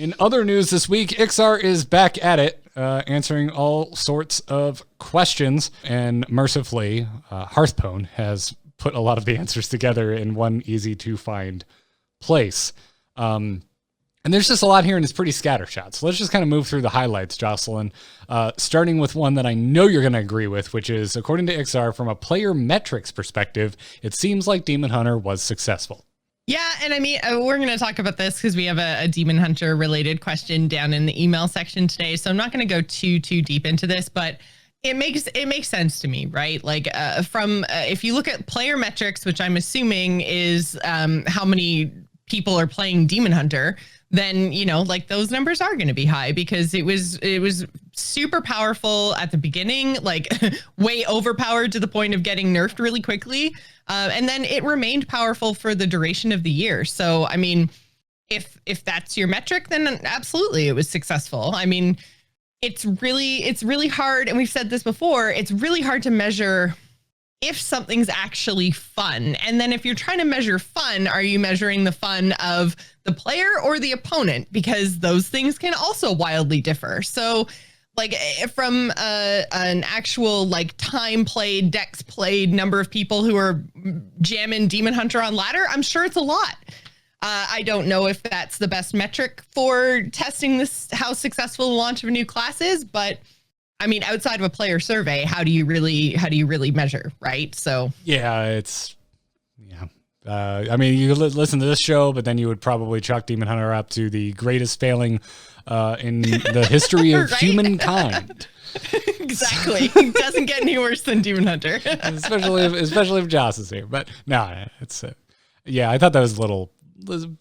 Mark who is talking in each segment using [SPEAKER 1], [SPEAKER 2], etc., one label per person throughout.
[SPEAKER 1] In other news this week, Ixar is back at it, answering all sorts of questions. And mercifully, Hearthstone has put a lot of the answers together in one easy to find place. And there's just a lot here, and it's pretty scattershot. So let's just kind of move through the highlights, Jocelyn, starting with one that I know you're going to agree with, which is, according to Ixar, from a player metrics perspective, it seems like Demon Hunter was successful.
[SPEAKER 2] Yeah, and I mean, we're going to talk about this because we have a Demon Hunter related question down in the email section today. So I'm not going to go too deep into this, but it makes sense to me, right? Like if you look at player metrics, which I'm assuming is how many people are playing Demon Hunter, then, you know, like those numbers are going to be high because it was super powerful at the beginning, like way overpowered to the point of getting nerfed really quickly. And then it remained powerful for the duration of the year. So, I mean, if that's your metric, then absolutely it was successful. I mean, it's really hard. And we've said this before, it's really hard to measure if something's actually fun. And then if you're trying to measure fun, are you measuring the fun of the player or the opponent? Because those things can also wildly differ. So like from an actual like time played, dex played, number of people who are jamming Demon Hunter on ladder, I'm sure it's a lot. I don't know if that's the best metric for testing this, how successful the launch of a new class is, but I mean, outside of a player survey, how do you really measure, right? So
[SPEAKER 1] yeah, I mean, you listen to this show, but then you would probably chalk Demon Hunter up to the greatest failing in the history of humankind.
[SPEAKER 2] Exactly. It doesn't get any worse than Demon Hunter.
[SPEAKER 1] especially if Joss is here. But no, it's yeah, I thought that was a little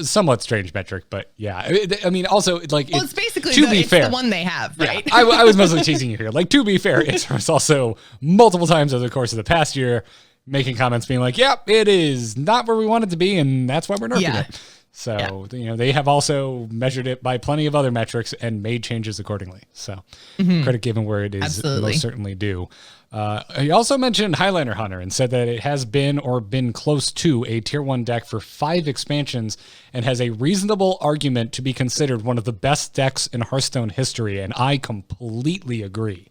[SPEAKER 1] somewhat strange metric, but yeah, I mean, also like,
[SPEAKER 2] well, it's basically
[SPEAKER 1] it's fair,
[SPEAKER 2] the one they have, right?
[SPEAKER 1] Yeah, I was mostly teasing you here. Like, to be fair, it was also multiple times over the course of the past year making comments being like, "Yep, it is not where we want it to be, and that's why we're nerfing it." So you know, they have also measured it by plenty of other metrics and made changes accordingly. So credit given where it is most certainly due. He also mentioned Highlander Hunter and said that it has been or been close to a tier 1 deck for 5 expansions and has a reasonable argument to be considered one of the best decks in Hearthstone history. And I completely agree.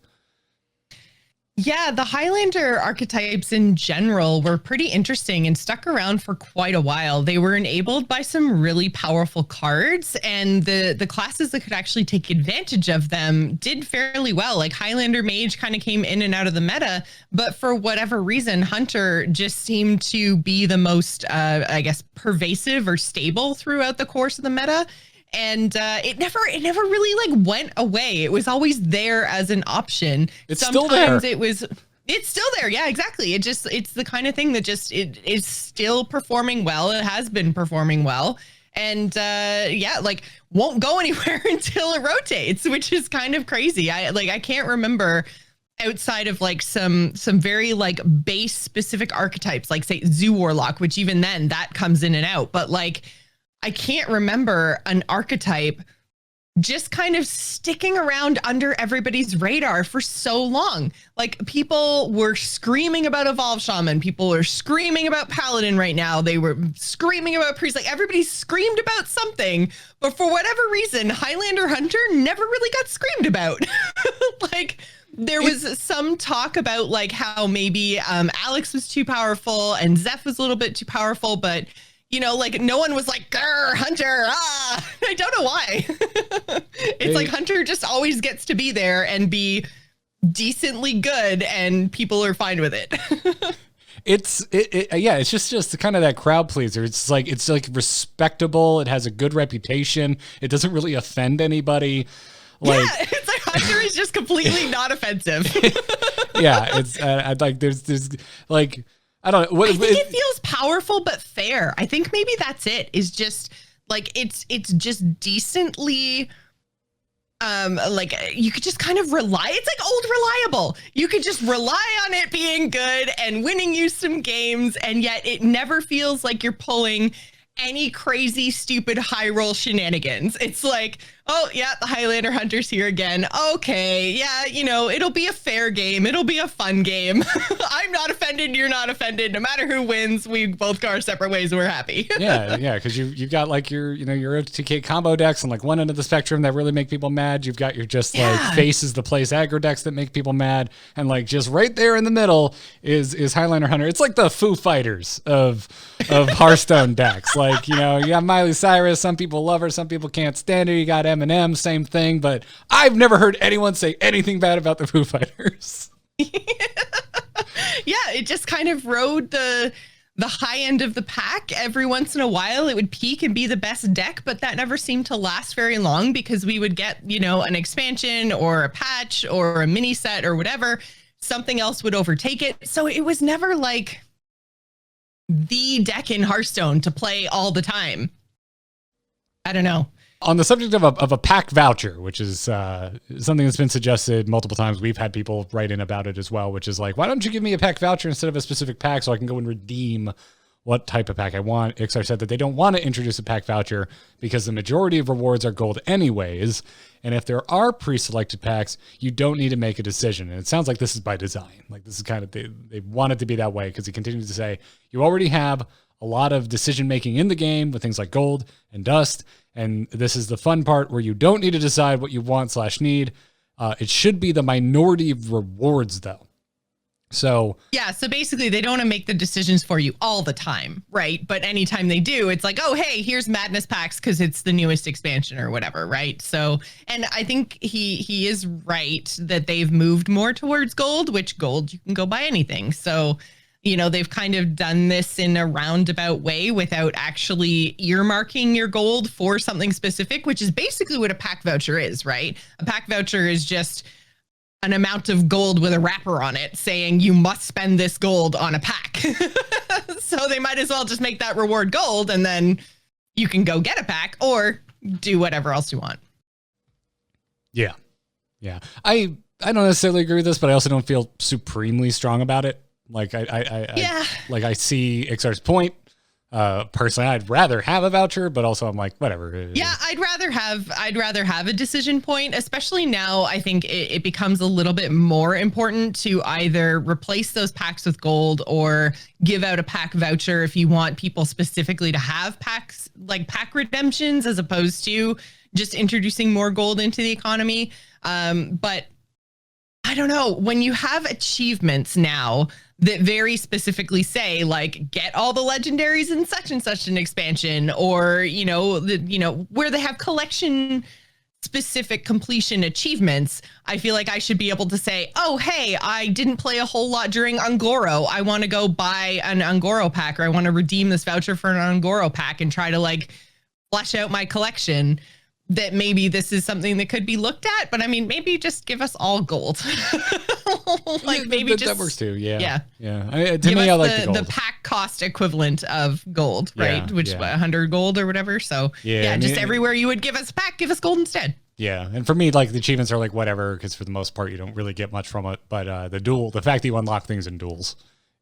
[SPEAKER 2] Yeah, the Highlander archetypes in general were pretty interesting and stuck around for quite a while. They were enabled by some really powerful cards, and the classes that could actually take advantage of them did fairly well. Like Highlander Mage kind of came in and out of the meta, but for whatever reason, Hunter just seemed to be the most, I guess, pervasive or stable throughout the course of the meta. And it never really like went away. It was always there as an option.
[SPEAKER 1] It's still there.
[SPEAKER 2] It's still there. Yeah, exactly. It's the kind of thing that just it is still performing well. It has been performing well. And yeah, like won't go anywhere until it rotates, which is kind of crazy. I can't remember outside of like some very like base specific archetypes, like say Zoo Warlock, which even then that comes in and out. But like I can't remember an archetype just kind of sticking around under everybody's radar for so long. Like people were screaming about Evolve Shaman. People were screaming about Paladin right now. They were screaming about Priest. Like everybody screamed about something, but for whatever reason, Highlander Hunter never really got screamed about. Like there was some talk about like how maybe Alex was too powerful and Zeph was a little bit too powerful, but you know, like no one was like, "Grr, Hunter!" I don't know why. It's like Hunter just always gets to be there and be decently good, and people are fine with it.
[SPEAKER 1] Yeah, it's just kind of that crowd pleaser. It's like respectable. It has a good reputation. It doesn't really offend anybody. Like,
[SPEAKER 2] yeah, it's like Hunter is just completely not offensive.
[SPEAKER 1] Yeah, it's like there's like. I don't know.
[SPEAKER 2] I think it feels powerful but fair. I think maybe that's it. Is just like it's just decently like you could just kind of rely. It's like old reliable. You could just rely on it being good and winning you some games, and yet it never feels like you're pulling any crazy stupid high roll shenanigans. It's like, Oh, yeah, the Highlander Hunter's here again. Okay, yeah, it'll be a fair game. It'll be a fun game. I'm not offended. You're not offended. No matter who wins, we both go our separate ways. We're happy.
[SPEAKER 1] yeah, because you've got like your OTK combo decks on like one end of the spectrum that really make people mad. You've got your just like faces the place aggro decks that make people mad, and like just right there in the middle is Highlander Hunter. It's like the Foo Fighters of Hearthstone decks. Like you got Miley Cyrus. Some people love her. Some people can't stand her. You got Eminem, same thing, but I've never heard anyone say anything bad about the Foo Fighters.
[SPEAKER 2] Yeah, it just kind of rode the high end of the pack. Every once in a while it would peak and be the best deck, but that never seemed to last very long because we would get, an expansion or a patch or a mini set or whatever. Something else would overtake it. So it was never like the deck in Hearthstone to play all the time. I don't know.
[SPEAKER 1] On the subject of a pack voucher, which is something that's been suggested multiple times, we've had people write in about it as well, which is like, why don't you give me a pack voucher instead of a specific pack so I can go and redeem what type of pack I want? Ixar said that they don't want to introduce a pack voucher because the majority of rewards are gold anyways, and if there are pre-selected packs, you don't need to make a decision. And it sounds like this is by design. Like this is kind of, they want it to be that way because he continues to say, you already have a lot of decision making in the game with things like gold and dust. And this is the fun part where you don't need to decide what you want/need. It should be the minority of rewards, though. So
[SPEAKER 2] basically they don't want to make the decisions for you all the time, right? But anytime they do, it's like, oh, hey, here's Madness packs because it's the newest expansion or whatever, right? So, and I think he is right that they've moved more towards gold, which gold you can go buy anything. So, they've kind of done this in a roundabout way without actually earmarking your gold for something specific, which is basically what a pack voucher is, right? A pack voucher is just an amount of gold with a wrapper on it saying you must spend this gold on a pack. So they might as well just make that reward gold and then you can go get a pack or do whatever else you want.
[SPEAKER 1] Yeah. I don't necessarily agree with this, but I also don't feel supremely strong about it. Like I see Ixar's point. Personally, I'd rather have a voucher, but also I'm like, whatever.
[SPEAKER 2] Yeah, I'd rather have a decision point, especially now. I think it becomes a little bit more important to either replace those packs with gold or give out a pack voucher if you want people specifically to have packs, like pack redemptions, as opposed to just introducing more gold into the economy. But I don't know, when you have achievements now that very specifically say like get all the legendaries in such and such an expansion, or where they have collection specific completion achievements, I feel like I should be able to say, oh hey, I didn't play a whole lot during Ungoro, I want to go buy an Ungoro pack, or I want to redeem this voucher for an Ungoro pack and try to like flesh out my collection. That maybe this is something that could be looked at, but I mean, maybe just give us all gold.
[SPEAKER 1] That works too. Yeah. To
[SPEAKER 2] give
[SPEAKER 1] me,
[SPEAKER 2] us
[SPEAKER 1] I like
[SPEAKER 2] the pack cost equivalent of gold, right? Which is 100 gold or whatever. So everywhere you would give us a pack, give us gold instead.
[SPEAKER 1] Yeah, and for me, like the achievements are like whatever, because for the most part, you don't really get much from it. But the fact that you unlock things in duels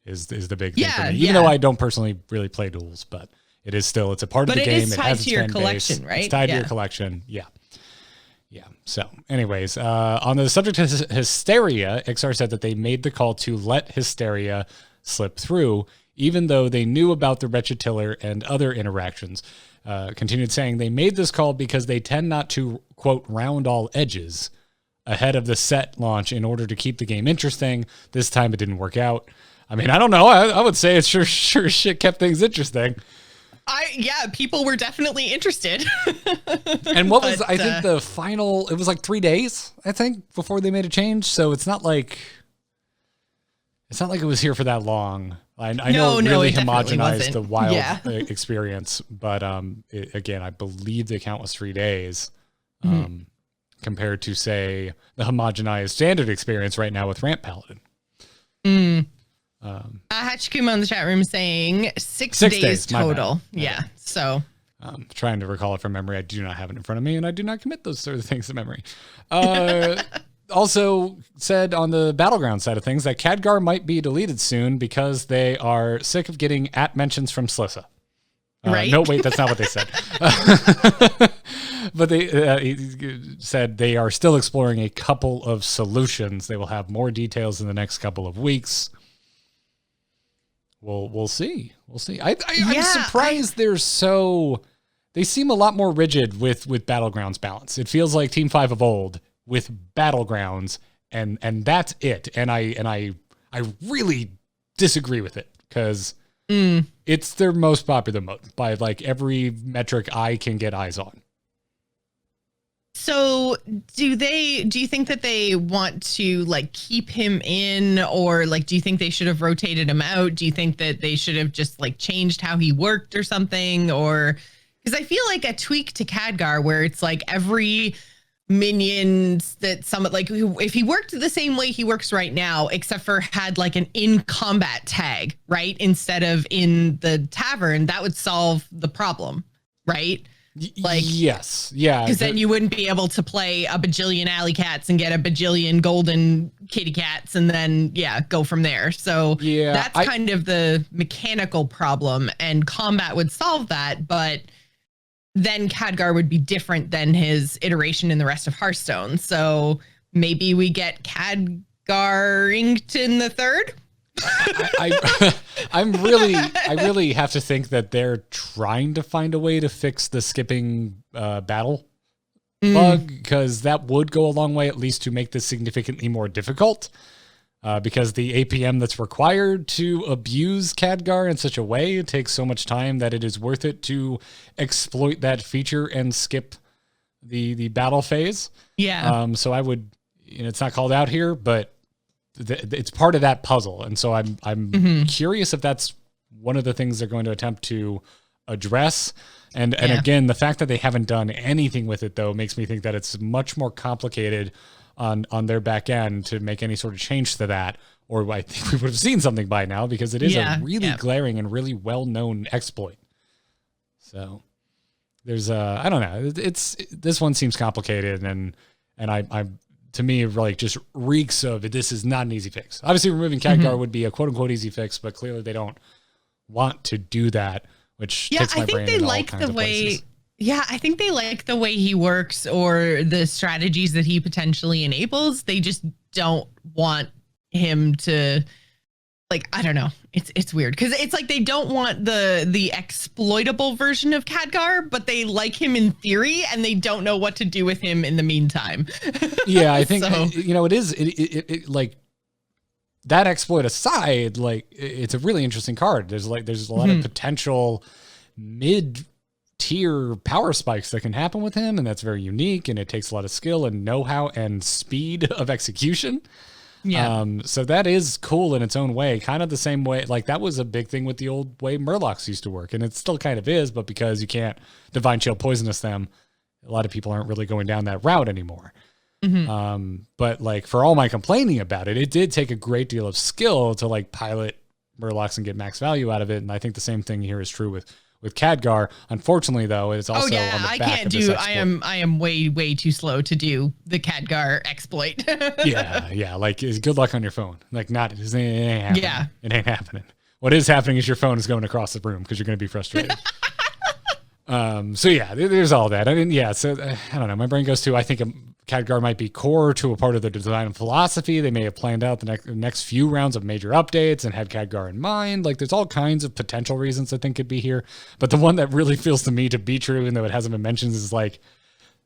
[SPEAKER 1] is the big thing for me. Even though I don't personally really play duels, but. It's a part of the game.
[SPEAKER 2] It is tied to your collection, right?
[SPEAKER 1] It's tied to your collection. Yeah. So anyways, on the subject of Hysteria, Ixar said that they made the call to let Hysteria slip through, even though they knew about the Wretched Tiller and other interactions. Continued saying they made this call because they tend not to, quote, round all edges ahead of the set launch in order to keep the game interesting. This time it didn't work out. I mean, I don't know. I would say it sure shit kept things interesting.
[SPEAKER 2] People were definitely interested.
[SPEAKER 1] And what was, I think the final, it was like 3 days, I think, before they made a change. So it's not like it was here for that long. I know it really homogenized the wild experience, but again, I believe the count was 3 days compared to, say, the homogenized standard experience right now with Ramp Paladin.
[SPEAKER 2] Hachikuma in the chat room saying six days total. Yeah. So
[SPEAKER 1] trying to recall it from memory. I do not have it in front of me, and I do not commit those sort of things to memory. Also said on the Battleground side of things that Khadgar might be deleted soon because they are sick of getting @ mentions from Slissa.
[SPEAKER 2] Right?
[SPEAKER 1] No, wait, that's not what they said. But he said they are still exploring a couple of solutions. They will have more details in the next couple of weeks. We'll see. We'll see. I'm surprised they seem a lot more rigid with Battlegrounds balance. It feels like Team 5 of old with Battlegrounds, and that's it. And I really disagree with it because it's their most popular mode by like every metric I can get eyes on.
[SPEAKER 2] So do you think that they want to like keep him in, or like do you think they should have rotated him out? Do you think that they should have just like changed how he worked or something? Or because I feel like a tweak to Khadgar where it's like every minions that like if he worked the same way he works right now, except for had like an in combat tag, right? Instead of in the tavern, that would solve the problem, right? Like,
[SPEAKER 1] yes, yeah,
[SPEAKER 2] because then you wouldn't be able to play a bajillion alley cats and get a bajillion golden kitty cats and then go from there. So that's kind of the mechanical problem, and combat would solve that, but then Khadgar would be different than his iteration in the rest of Hearthstone. So maybe we get Khadgarington the third.
[SPEAKER 1] I really have to think that they're trying to find a way to fix the skipping battle bug, because that would go a long way, at least to make this significantly more difficult. Because the APM that's required to abuse Khadgar in such a way, it takes so much time that it is worth it to exploit that feature and skip the battle phase.
[SPEAKER 2] Yeah.
[SPEAKER 1] So I would, it's not called out here, but it's part of that puzzle. And so I'm curious if that's one of the things they're going to attempt to address. And again, the fact that they haven't done anything with it though makes me think that it's much more complicated on their back end to make any sort of change to that, or I think we would have seen something by now, because it is a really glaring and really well-known exploit. So there's I don't know, this one seems complicated, and I to me like just reeks of this is not an easy fix. Obviously removing Khadgar would be a quote unquote easy fix, but clearly they don't want to do that, which takes my brain in all kinds of places.
[SPEAKER 2] Yeah, I think they like the way he works or the strategies that he potentially enables. They just don't want him to, like, I don't know. It's weird because it's like they don't want the exploitable version of Khadgar, but they like him in theory and they don't know what to do with him in the meantime.
[SPEAKER 1] Yeah, I think it is like that exploit aside, like it's a really interesting card. There's a lot of potential mid-tier power spikes that can happen with him, and that's very unique, and it takes a lot of skill and know-how and speed of execution. Yeah. So that is cool in its own way, kind of the same way, like that was a big thing with the old way Murlocs used to work, and it still kind of is, but because you can't Divine Chill poisonous them, a lot of people aren't really going down that route anymore. But like for all my complaining about it, it did take a great deal of skill to like pilot Murlocs and get max value out of it, and I think the same thing here is true with Khadgar. Unfortunately, though, it's also on the back of this exploit.
[SPEAKER 2] I am way too slow to do the Khadgar exploit.
[SPEAKER 1] yeah. Like, good luck on your phone. Like, it ain't happening. Yeah, it ain't happening. What is happening is your phone is going across the room because you're going to be frustrated. So yeah, there's all that. So I don't know. My brain goes to, I think Khadgar might be core to a part of the design philosophy. They may have planned out the next few rounds of major updates and had Khadgar in mind. Like, there's all kinds of potential reasons I think could be here. But the one that really feels to me to be true, even though it hasn't been mentioned, is like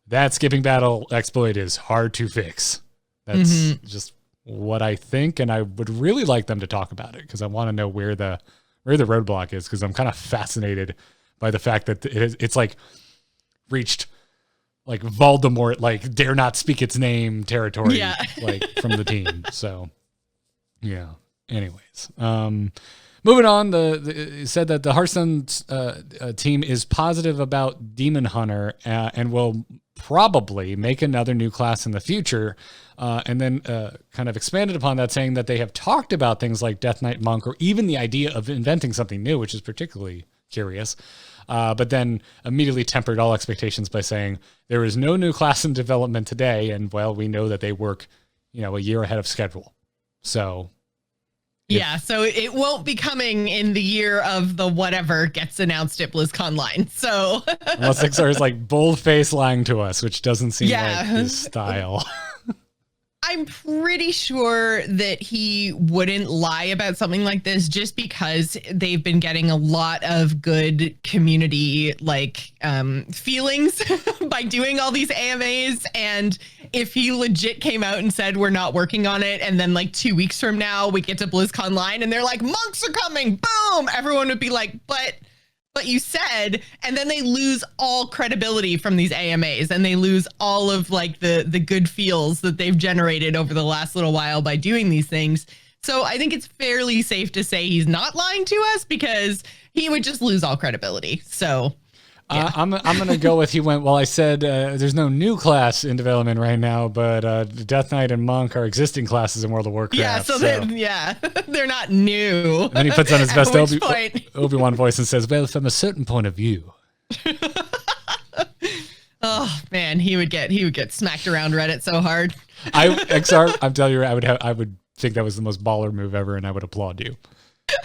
[SPEAKER 1] that skipping battle exploit is hard to fix. That's just what I think, and I would really like them to talk about it because I want to know where the roadblock is, because I'm kind of fascinated by the fact that it's like reached like Voldemort, like dare not speak its name territory, like from the team. So yeah. Anyways, moving on, it said that the Hearthstone team is positive about Demon Hunter and will probably make another new class in the future. And then kind of expanded upon that, saying that they have talked about things like Death Knight Monk, or even the idea of inventing something new, which is particularly curious. But then immediately tempered all expectations by saying there is no new class in development today. And well, we know that they work, a year ahead of schedule. So
[SPEAKER 2] Yeah, so it won't be coming in the year of the whatever gets announced at BlizzConline. So
[SPEAKER 1] unless XR is like bold-faced lying to us, which doesn't seem like his style.
[SPEAKER 2] I'm pretty sure that he wouldn't lie about something like this just because they've been getting a lot of good community feelings by doing all these AMAs. And if he legit came out and said, we're not working on it, and then like 2 weeks from now we get to BlizzConline and they're like, monks are coming, boom, everyone would be like, but you said, and then they lose all credibility from these AMAs and they lose all of like the good feels that they've generated over the last little while by doing these things. So I think it's fairly safe to say he's not lying to us because he would just lose all credibility. So yeah.
[SPEAKER 1] I'm going to go with he went, well, I said there's no new class in development right now, but Death Knight and Monk are existing classes in World of Warcraft.
[SPEAKER 2] Yeah, so they're not new.
[SPEAKER 1] And then he puts on his best Obi-Wan voice and says, well, from a certain point of view.
[SPEAKER 2] Oh, man, he would get smacked around Reddit so hard.
[SPEAKER 1] XR, I'm telling you, I would think that was the most baller move ever, and I would applaud you.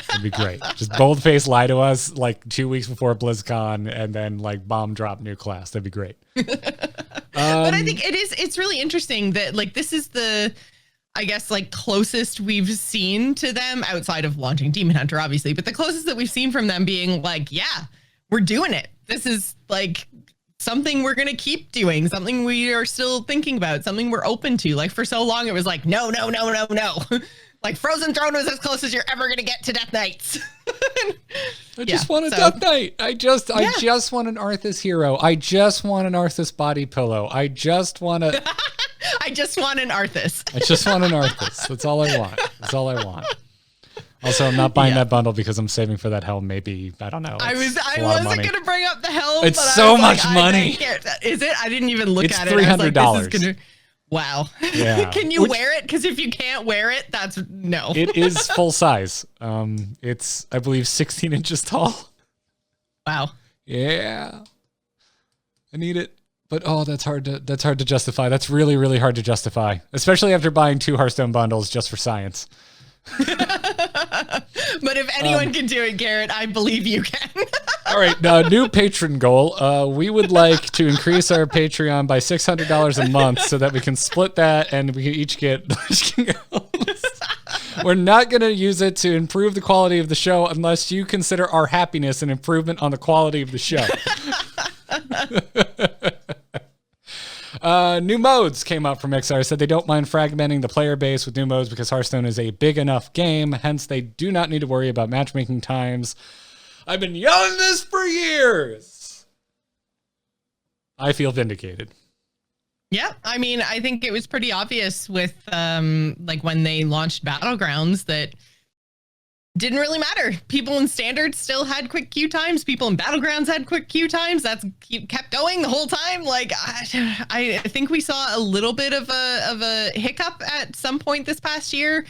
[SPEAKER 1] It'd be great. Just bold-faced lie to us like 2 weeks before BlizzCon and then like bomb drop new class. That'd be great.
[SPEAKER 2] But I think it's really interesting that like this is the, I guess, like closest we've seen to them outside of launching Demon Hunter, obviously, but the closest that we've seen from them being like, yeah, we're doing it. This is like something we're going to keep doing, something we are still thinking about, something we're open to. Like for so long, it was like, no. Like Frozen Throne was as close as you're ever going to get to Death Knights.
[SPEAKER 1] I just want a Death Knight. I just want an Arthas hero. I just want an Arthas body pillow. I just want an Arthas.
[SPEAKER 2] I just want an Arthas.
[SPEAKER 1] That's all I want. Also, I'm not buying that bundle because I'm saving for that helm. Maybe, I don't know.
[SPEAKER 2] I wasn't going to bring up the helm.
[SPEAKER 1] It's so much money.
[SPEAKER 2] Is it? I didn't even look at it.
[SPEAKER 1] It's $300.
[SPEAKER 2] Wow.
[SPEAKER 1] Yeah.
[SPEAKER 2] Can you wear it? Because if you can't wear it, that's no.
[SPEAKER 1] It is full size. It's, I believe, 16 inches tall.
[SPEAKER 2] Wow.
[SPEAKER 1] Yeah. I need it. But that's hard to justify. That's really, really hard to justify. Especially after buying 2 Hearthstone bundles just for science.
[SPEAKER 2] But if anyone can do it, Garrett, I believe you can.
[SPEAKER 1] All right, new patron goal. We would like to increase our Patreon by $600 a month so that we can split that and we can each get. We're not going to use it to improve the quality of the show unless you consider our happiness an improvement on the quality of the show. New modes came up from XR. Said they don't mind fragmenting the player base with new modes because Hearthstone is a big enough game. Hence, they do not need to worry about matchmaking times. I've been yelling this for years. I feel vindicated.
[SPEAKER 2] Yeah, I mean, I think it was pretty obvious with like when they launched Battlegrounds that didn't really matter. People in Standard still had quick queue times. People in Battlegrounds had quick queue times. That's kept going the whole time. Like I think we saw a little bit of a hiccup at some point this past year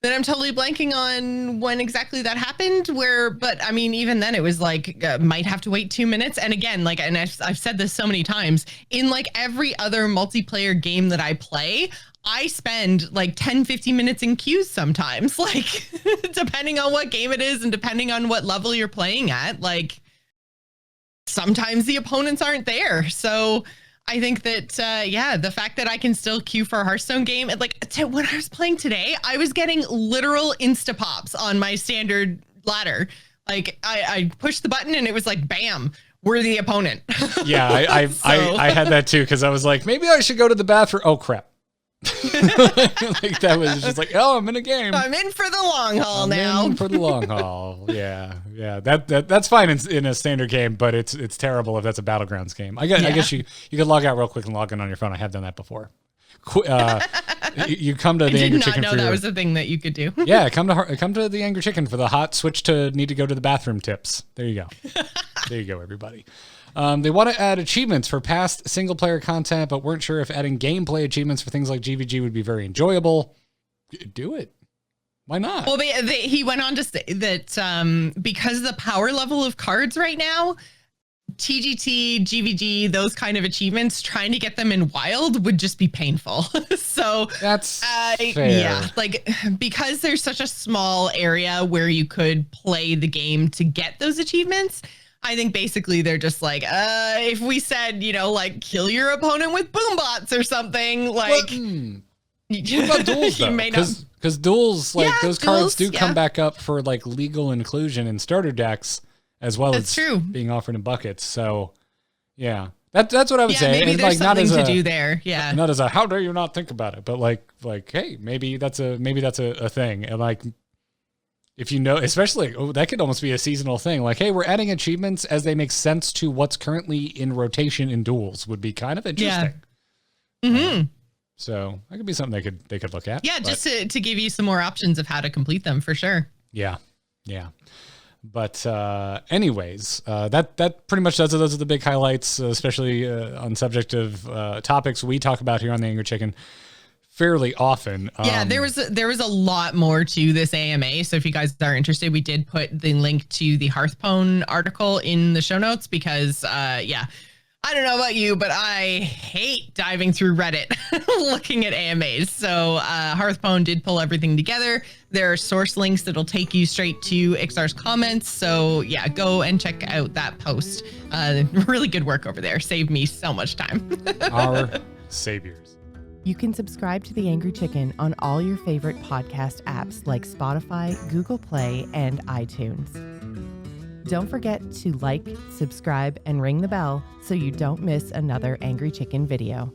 [SPEAKER 2] that I'm totally blanking on when exactly that happened. But I mean, even then it was like might have to wait 2 minutes. And again, like, and I've said this so many times, in like every other multiplayer game that I play, I spend like 10, 15 minutes in queues sometimes, like depending on what game it is and depending on what level you're playing at, like sometimes the opponents aren't there. So I think that, the fact that I can still queue for a Hearthstone game, when I was playing today, I was getting literal insta-pops on my standard ladder. Like I pushed the button and it was like, bam, we're the opponent.
[SPEAKER 1] Yeah, I had that too because I was like, maybe I should go to the bathroom. Oh, crap. Like that was just like, oh, I'm in a game.
[SPEAKER 2] I'm in for the long haul now.
[SPEAKER 1] In for the long haul. Yeah. That's fine in a standard game, but it's terrible if that's a Battlegrounds game. I guess you could log out real quick and log in on your phone. I have done that before. You come to the Angry Chicken.
[SPEAKER 2] I did not know that was a thing that you could do.
[SPEAKER 1] Yeah, come to the Angry Chicken for the hot switch to need to go to the bathroom tips. There you go. There you go, everybody. They want to add achievements for past single-player content, but weren't sure if adding gameplay achievements for things like GVG would be very enjoyable. Do it. Why not?
[SPEAKER 2] Well, he went on to say that because of the power level of cards right now, TGT, GVG, those kind of achievements, trying to get them in wild would just be painful. So
[SPEAKER 1] that's fair.
[SPEAKER 2] Yeah, like because there's such a small area where you could play the game to get those achievements. I think basically they're just like, if we said, like kill your opponent with boom bots or something, like.
[SPEAKER 1] What about duels though? Because duels, like those cards do come back up for like legal inclusion in starter decks as well as being offered in buckets. So yeah, that's what I would say.
[SPEAKER 2] Maybe
[SPEAKER 1] and
[SPEAKER 2] there's
[SPEAKER 1] like
[SPEAKER 2] something to do there. Yeah,
[SPEAKER 1] not as a how dare you not think about it, but like hey, maybe that's a thing. And like if especially that could almost be a seasonal thing. Like hey, we're adding achievements as they make sense to what's currently in rotation in duels would be kind of interesting.
[SPEAKER 2] Yeah.
[SPEAKER 1] So that could be something they could look at.
[SPEAKER 2] Yeah, just to give you some more options of how to complete them for sure.
[SPEAKER 1] Yeah. But anyways, that pretty much does it. Those are the big highlights, especially on subject of topics we talk about here on the Angry Chicken fairly often.
[SPEAKER 2] Yeah, there was a lot more to this AMA. So if you guys are interested, we did put the link to the Hearthstone article in the show notes because I don't know about you, but I hate diving through Reddit looking at AMAs. So Hearthstone did pull everything together. There are source links that'll take you straight to Ixar's comments. So yeah, go and check out that post. Really good work over there. Saved me so much time.
[SPEAKER 1] Our saviors.
[SPEAKER 3] You can subscribe to The Angry Chicken on all your favorite podcast apps like Spotify, Google Play, and iTunes. Don't forget to like, subscribe, and ring the bell so you don't miss another Angry Chicken video.